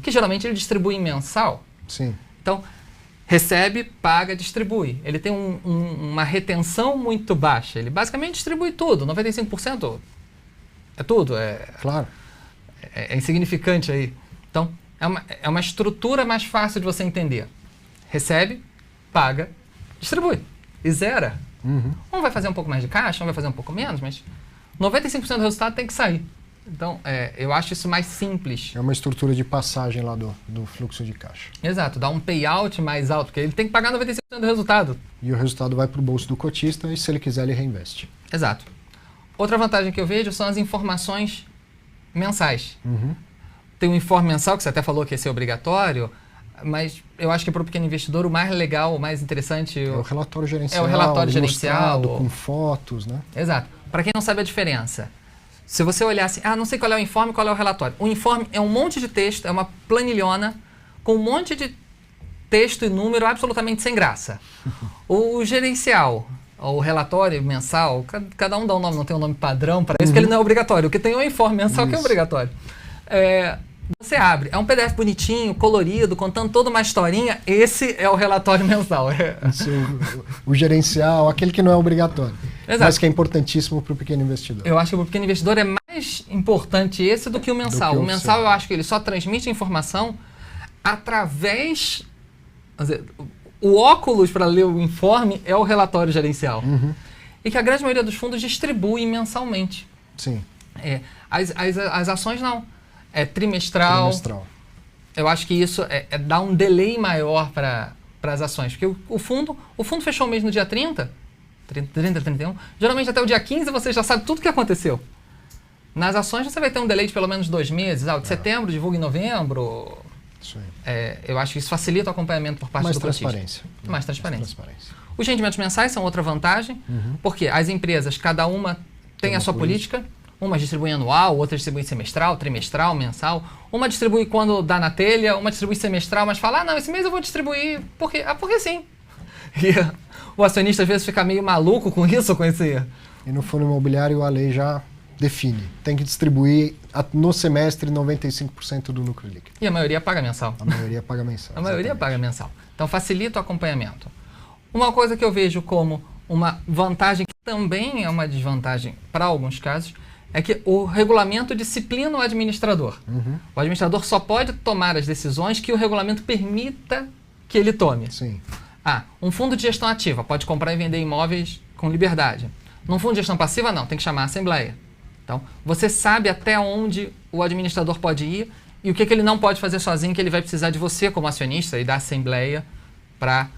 S2: que geralmente ele distribui em mensal.
S1: Sim.
S2: Então, recebe, paga, distribui. Ele tem uma retenção muito baixa. Ele basicamente distribui tudo. 95% é tudo.
S1: Claro.
S2: É insignificante aí. Então, é uma estrutura mais fácil de você entender. Recebe, paga, distribui. E zera. Um vai fazer um pouco mais de caixa, um vai fazer um pouco menos, mas 95% do resultado tem que sair. Então, eu acho isso mais simples.
S1: É uma estrutura de passagem lá do fluxo de caixa.
S2: Exato, dá um payout mais alto, porque ele tem que pagar 95% do resultado.
S1: E o resultado vai para o bolso do cotista e, se ele quiser, ele reinveste.
S2: Exato. Outra vantagem que eu vejo são as informações mensais. Tem um informe mensal, que você até falou que esse é obrigatório, mas eu acho que para o pequeno investidor o mais legal, o mais interessante...
S1: É o relatório gerencial.
S2: É o relatório gerencial.
S1: Com fotos, né?
S2: Exato. Para quem não sabe a diferença, se você olhar assim, não sei qual é o informe, qual é o relatório. O informe é um monte de texto, é uma planilhona com um monte de texto e número absolutamente sem graça. O gerencial, o relatório mensal, cada um dá um nome, não tem um nome padrão para isso, porque ele não é obrigatório. O que tem é o informe mensal que é obrigatório. Você abre, é um PDF bonitinho, colorido, contando toda uma historinha. Esse é o relatório mensal.
S1: O gerencial, aquele que não é obrigatório.
S2: Exato.
S1: Mas que é importantíssimo para o pequeno investidor.
S2: Eu acho que para o pequeno investidor é mais importante esse do que o mensal. O mensal eu acho que ele só transmite informação através... o óculos para ler o informe é o relatório gerencial. E que a grande maioria dos fundos distribui mensalmente.
S1: Sim.
S2: As ações não. É trimestral. Eu acho que isso dá um delay maior para as ações. Porque o fundo fechou o mês no dia 30, 31. Geralmente até o dia 15 você já sabe tudo o que aconteceu. Nas ações você vai ter um delay de pelo menos 2 meses. De setembro, divulga em novembro.
S1: Isso aí.
S2: Eu acho que isso facilita o acompanhamento por parte do cotista. Mais transparência. Os rendimentos mensais são outra vantagem, porque as empresas, cada uma tem a sua política. Uma distribui anual, outra distribui semestral, trimestral, mensal. Uma distribui quando dá na telha, uma distribui semestral, mas fala, não, esse mês eu vou distribuir porque sim. E o acionista às vezes fica meio maluco com isso, com esse...
S1: E no fundo imobiliário a lei já define. Tem que distribuir no semestre 95% do lucro líquido.
S2: E a maioria paga mensal.
S1: A maioria paga mensal.
S2: A maioria paga mensal. Então facilita o acompanhamento. Uma coisa que eu vejo como uma vantagem, que também é uma desvantagem para alguns casos, é que o regulamento disciplina o administrador. O administrador só pode tomar as decisões que o regulamento permita que ele tome.
S1: Sim.
S2: Um fundo de gestão ativa pode comprar e vender imóveis com liberdade. Num fundo de gestão passiva, não, tem que chamar a assembleia. Então, você sabe até onde o administrador pode ir e o que ele não pode fazer sozinho, que ele vai precisar de você como acionista e da assembleia para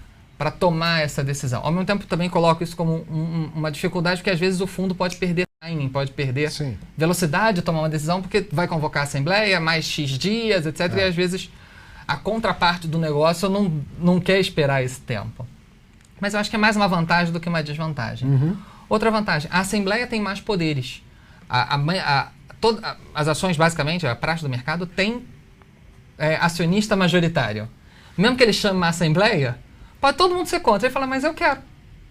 S2: tomar essa decisão. Ao mesmo tempo, também coloco isso como uma dificuldade, porque às vezes o fundo pode perder timing, pode perder velocidade de tomar uma decisão, porque vai convocar a assembleia, mais X dias, etc. E às vezes a contraparte do negócio não quer esperar esse tempo. Mas eu acho que é mais uma vantagem do que uma desvantagem. Outra vantagem, a assembleia tem mais poderes. As ações, basicamente, a praxe do mercado, tem acionista majoritário. Mesmo que ele chame uma assembleia, pode todo mundo ser contra. Ele fala, mas eu quero.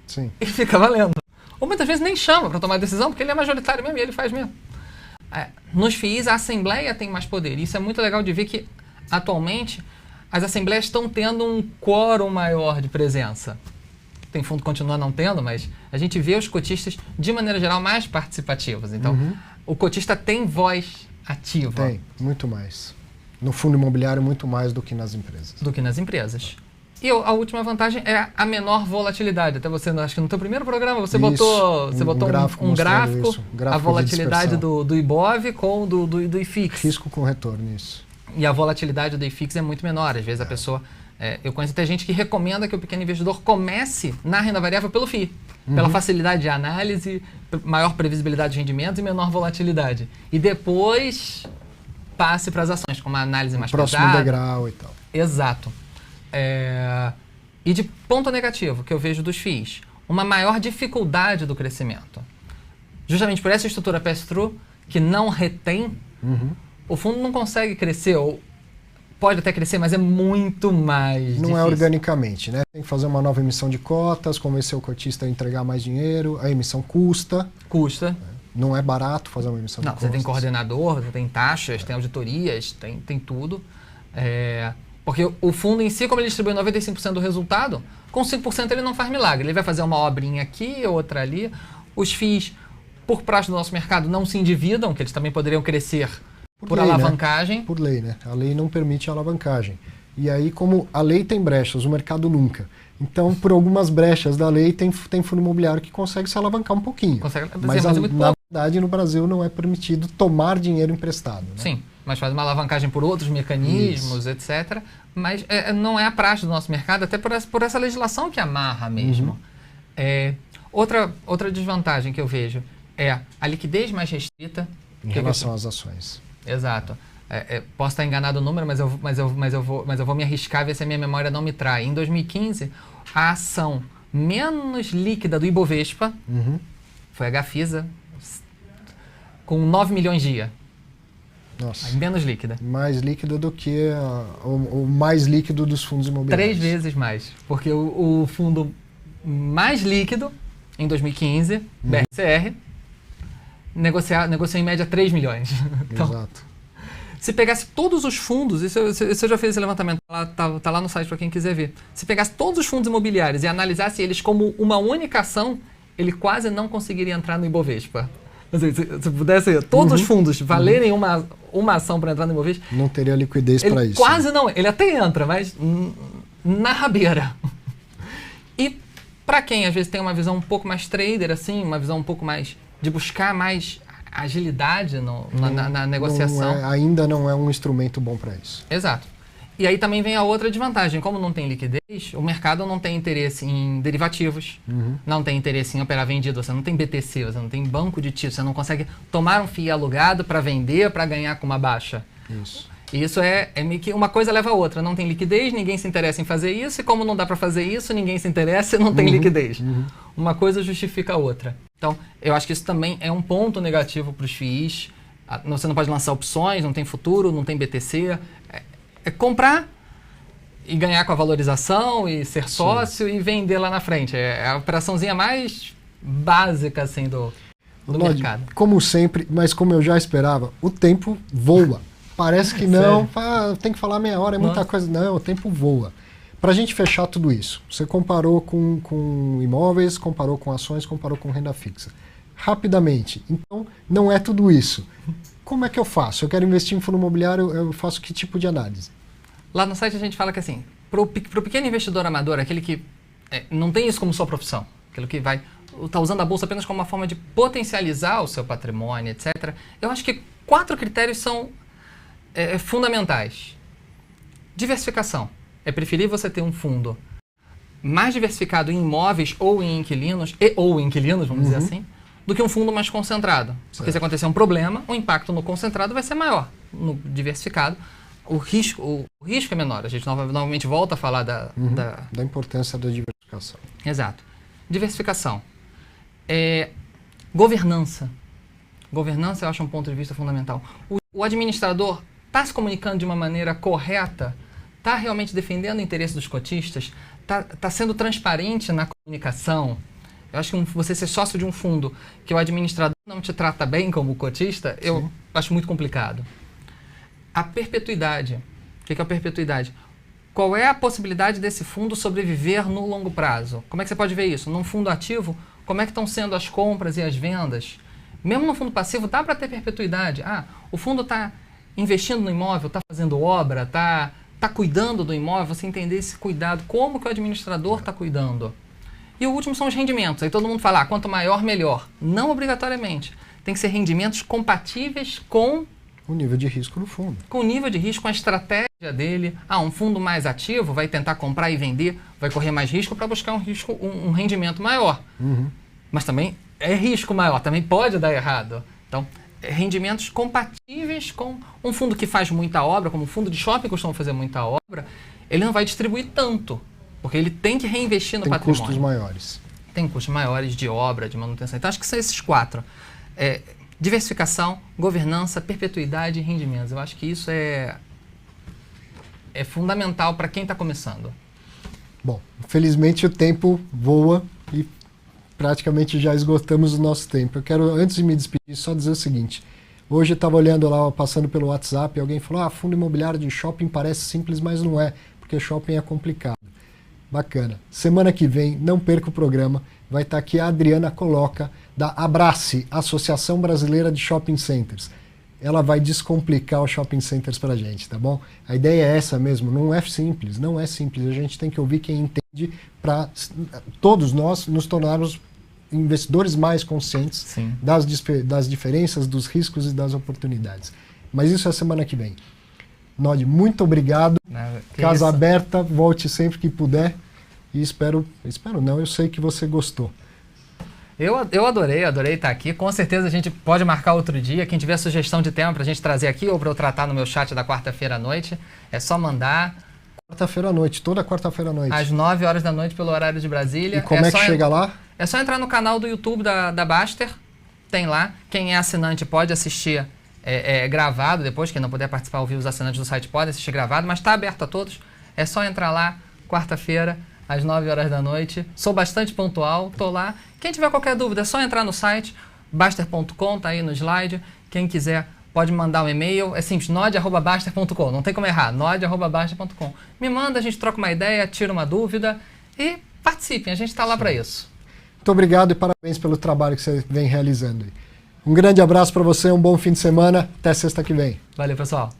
S1: Sim.
S2: E fica valendo. Ou muitas vezes nem chama para tomar decisão, porque ele é majoritário mesmo e ele faz mesmo. Nos FIIs, a Assembleia tem mais poder. Isso é muito legal de ver que, atualmente, as Assembleias estão tendo um quórum maior de presença. Tem fundo que continua não tendo, mas a gente vê os cotistas, de maneira geral, mais participativos. Então, o cotista tem voz ativa.
S1: Tem, muito mais. No fundo imobiliário, muito mais do que nas empresas. E a última vantagem é a menor volatilidade. Até você, acho que no teu primeiro programa, você botou um gráfico a volatilidade do IBOV com do IFIX. Risco com retorno, isso.
S2: E a volatilidade do IFIX é muito menor. Às vezes a pessoa... eu conheço até gente que recomenda que o pequeno investidor comece na renda variável pelo FII. Pela facilidade de análise, maior previsibilidade de rendimentos e menor volatilidade. E depois passe para as ações, com uma análise mais pesada.
S1: Próximo degrau e tal.
S2: Exato. E de ponto negativo que eu vejo dos FIIs, uma maior dificuldade do crescimento. Justamente por essa estrutura pass-through que não retém, o fundo não consegue crescer, ou pode até crescer, mas é muito mais difícil.
S1: Não é organicamente, né? Tem que fazer uma nova emissão de cotas, convencer o cotista a entregar mais dinheiro, a emissão custa. Não é barato fazer uma emissão de cotas.
S2: Você tem coordenador, você tem taxas, tem auditorias, tem tudo. Porque o fundo em si, como ele distribui 95% do resultado, com 5% ele não faz milagre. Ele vai fazer uma obrinha aqui, outra ali. Os FIIs, por praxe do nosso mercado, não se endividam, que eles também poderiam crescer por lei, alavancagem.
S1: Né? Por lei, né? A lei não permite a alavancagem. E aí, como a lei tem brechas, o mercado nunca. Então, por algumas brechas da lei, tem fundo imobiliário que consegue se alavancar um pouquinho. Mas na verdade, no Brasil, não é permitido tomar dinheiro emprestado. Né?
S2: Sim, mas faz uma alavancagem por outros mecanismos, etc. Mas não é a praxe do nosso mercado, até por essa legislação que amarra mesmo. Outra desvantagem que eu vejo é a liquidez mais restrita.
S1: Em relação às ações.
S2: Exato. Posso estar enganado no número, mas eu vou me arriscar a ver se a minha memória não me trai. Em 2015, a ação menos líquida do Ibovespa foi a Gafisa, com 9 milhões dia.
S1: Nossa.
S2: Menos líquida.
S1: Mais líquida do que o mais líquido dos fundos imobiliários.
S2: 3 vezes mais. Porque o fundo mais líquido, em 2015, BRCR, negociou em média 3 milhões. Então,
S1: exato.
S2: Se pegasse todos os fundos, isso eu já fiz esse levantamento, tá lá no site para quem quiser ver. Se pegasse todos os fundos imobiliários e analisasse eles como uma única ação, ele quase não conseguiria entrar no Ibovespa. Se pudesse todos os fundos valerem uma ação para entrar no Ibovespa...
S1: Não teria liquidez para isso.
S2: Quase não. Ele até entra, mas na rabeira. Para quem às vezes tem uma visão um pouco mais trader, assim, uma visão um pouco mais de buscar mais agilidade na negociação.
S1: Ainda não é um instrumento bom para isso.
S2: Exato. E aí também vem a outra desvantagem. Como não tem liquidez, o mercado não tem interesse em derivativos, não tem interesse em operar vendido, você não tem BTC, você não tem banco de títulos, você não consegue tomar um FII alugado para vender, para ganhar com uma baixa.
S1: Isso.
S2: E isso é meio que uma coisa leva a outra. Não tem liquidez, ninguém se interessa em fazer isso, e como não dá para fazer isso, ninguém se interessa e não tem liquidez. Uma coisa justifica a outra. Então, eu acho que isso também é um ponto negativo para os FIIs. Você não pode lançar opções, não tem futuro, não tem BTC. É comprar e ganhar com a valorização e ser sócio e vender lá na frente. É a operaçãozinha mais básica assim, do mercado.
S1: Como sempre, mas como eu já esperava, o tempo voa. Parece que não, tem que falar meia hora, é muita coisa. Não, o tempo voa. Para a gente fechar tudo isso, você comparou com imóveis, comparou com ações, comparou com renda fixa. Rapidamente, então não é tudo isso. Como é que eu faço? Eu quero investir em fundo imobiliário, eu faço que tipo de análise?
S2: Lá no site a gente fala que assim, para o pequeno investidor amador, aquele que não tem isso como sua profissão, aquele que está usando a bolsa apenas como uma forma de potencializar o seu patrimônio, etc. Eu acho que 4 critérios são fundamentais. Diversificação. É preferível você ter um fundo mais diversificado em imóveis ou em inquilinos, vamos dizer assim, do que um fundo mais concentrado. Porque se acontecer um problema, o impacto no concentrado vai ser maior. No diversificado, o risco é menor. A gente novamente volta a falar da
S1: importância da diversificação.
S2: Exato. Diversificação. Governança. Governança eu acho um ponto de vista fundamental. O administrador está se comunicando de uma maneira correta? Está realmente defendendo o interesse dos cotistas? Está sendo transparente na comunicação? Eu acho que você ser sócio de um fundo que o administrador não te trata bem como cotista, eu acho muito complicado. A perpetuidade. O que é a perpetuidade? Qual é a possibilidade desse fundo sobreviver no longo prazo? Como é que você pode ver isso? Num fundo ativo, como é que estão sendo as compras e as vendas? Mesmo no fundo passivo, dá para ter perpetuidade. O fundo está investindo no imóvel, está fazendo obra, está cuidando do imóvel, você entender esse cuidado, como que o administrador está cuidando. E o último são os rendimentos. Aí todo mundo fala, quanto maior, melhor. Não obrigatoriamente. Tem que ser rendimentos compatíveis com
S1: o nível de risco do fundo.
S2: Com o nível de risco, com a estratégia dele. Um fundo mais ativo vai tentar comprar e vender, vai correr mais risco para buscar um rendimento maior. Mas também é risco maior, também pode dar errado. Então, rendimentos compatíveis com um fundo que faz muita obra, como o fundo de shopping costuma fazer muita obra, ele não vai distribuir tanto. Porque ele tem que reinvestir no patrimônio.
S1: Tem custos maiores.
S2: Tem custos maiores de obra, de manutenção. Então, acho que são esses 4. Diversificação, governança, perpetuidade e rendimentos. Eu acho que isso é fundamental para quem está começando.
S1: Bom, infelizmente o tempo voa e praticamente já esgotamos o nosso tempo. Eu quero, antes de me despedir, só dizer o seguinte. Hoje eu estava olhando lá, passando pelo WhatsApp, e alguém falou, fundo imobiliário de shopping parece simples, mas não é, porque shopping é complicado. Bacana. Semana que vem, não perca o programa, vai estar aqui a Adriana Coloca, da Abrace, Associação Brasileira de Shopping Centers. Ela vai descomplicar os shopping centers para a gente, tá bom? A ideia é essa mesmo, não é simples, não é simples. A gente tem que ouvir quem entende para todos nós nos tornarmos investidores mais conscientes das diferenças, dos riscos e das oportunidades. Mas isso é semana que vem. Nod, muito obrigado. Casa aberta, volte sempre que puder. E eu sei que você gostou.
S2: Eu adorei estar aqui. Com certeza a gente pode marcar outro dia. Quem tiver sugestão de tema para a gente trazer aqui ou para eu tratar no meu chat da quarta-feira à noite, é só mandar.
S1: Quarta-feira à noite, toda quarta-feira à noite.
S2: Às 9 horas da noite pelo horário de Brasília.
S1: E como é que chega lá?
S2: É só entrar no canal do YouTube da Baster. Tem lá. Quem é assinante pode assistir gravado depois. Quem não puder participar ao vivo, os assinantes do site podem assistir gravado, mas está aberto a todos. É só entrar lá, quarta-feira, às 9 horas da noite. Sou bastante pontual, tô lá. Quem tiver qualquer dúvida, é só entrar no site, baster.com, tá aí no slide. Quem quiser pode mandar um e-mail, é simples, nod@baster.com, não tem como errar, nod@baster.com. Me manda, a gente troca uma ideia, tira uma dúvida e participem, a gente está lá para isso.
S1: Muito obrigado e parabéns pelo trabalho que você vem realizando. Um grande abraço para você, um bom fim de semana, até sexta que vem.
S2: Valeu, pessoal.